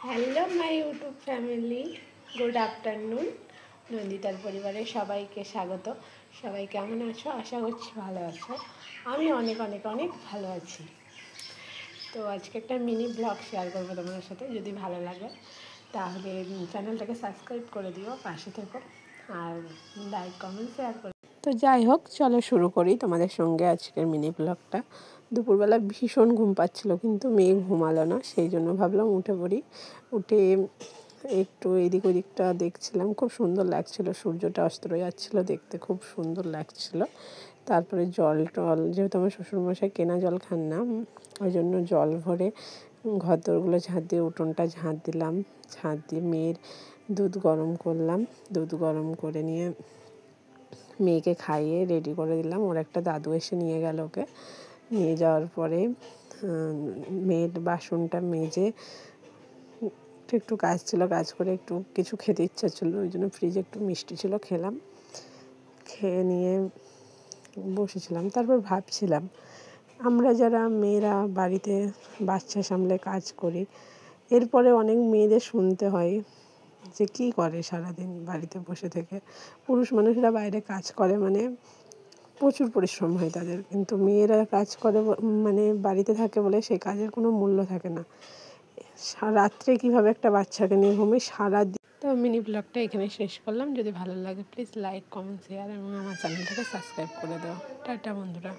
Hello my YouTube family, good afternoon. নন্দিতার পরিবারে সবাইকে স্বাগত। সবাই কেমন আছো? আশা করছি ভালো আছো। আমি অনেক অনেক অনেক ভালো আছি। তো আজকে একটা মিনি ব্লগ শেয়ার করবো তোমাদের সাথে। যদি ভালো লাগে তাহলে চ্যানেলটাকে সাবস্ক্রাইব করে দিও, পাশে থেকো, আর লাইক কমেন্ট শেয়ার করে। তো যাই হোক, চলো শুরু করি তোমাদের সঙ্গে আজকের মিনি ব্লগটা। দুপুরবেলা ভীষণ ঘুম পাচ্ছিলো, কিন্তু মেয়ে ঘুমালো না, সেই জন্য ভাবলাম উঠে পড়ি। উঠে একটু এদিক ওদিকটা দেখছিলাম, খুব সুন্দর লাগছিলো, সূর্যটা অস্ত যাচ্ছিলো, দেখতে খুব সুন্দর লাগছিলো। তারপরে জল টল, যেহেতু আমার শ্বশুরমশাই কেনা জল খান না, ওই জন্য জল ভরে ঘর দোরগুলো ঝাঁট দিয়ে উঠোনটা ঝাঁট দিলাম। ঝাঁট দিয়ে মেয়ের দুধ গরম করলাম। দুধ গরম করে নিয়ে মেয়েকে খাইয়ে রেডি করে দিলাম। ওর একটা দাদু এসে নিয়ে গেল ওকে। নিয়ে যাওয়ার পরে মেয়ের বাসনটা মেজে একটু কাজ ছিল, কাজ করে একটু কিছু খেতে ইচ্ছা ছিল, ওই জন্য ফ্রিজে একটু মিষ্টি ছিল, খেলাম। খেয়ে নিয়ে বসেছিলাম। তারপর ভাবছিলাম, আমরা যারা মেয়েরা বাড়িতে বাচ্চা সামলে কাজ করি, এরপরে অনেক মেয়েদের শুনতে হয় যে কী করে সারাদিন বাড়িতে বসে থেকে। পুরুষ মানুষরা বাইরে কাজ করে মানে প্রচুর পরিশ্রম হয় তাদের, কিন্তু মেয়েরা কাজ করে মানে বাড়িতে থাকে বলে সেই কাজের কোনো মূল্য থাকে না। রাত্রে কীভাবে একটা বাচ্চাকে নিয়ে ঘুমিয়ে সারাদিন। তো মিনি ব্লগটা এখানে শেষ করলাম। যদি ভালো লাগে প্লিজ লাইক কমেন্ট শেয়ার এবং আমার চ্যানেলটাকে সাবস্ক্রাইব করে দাও। টাটা বন্ধুরা।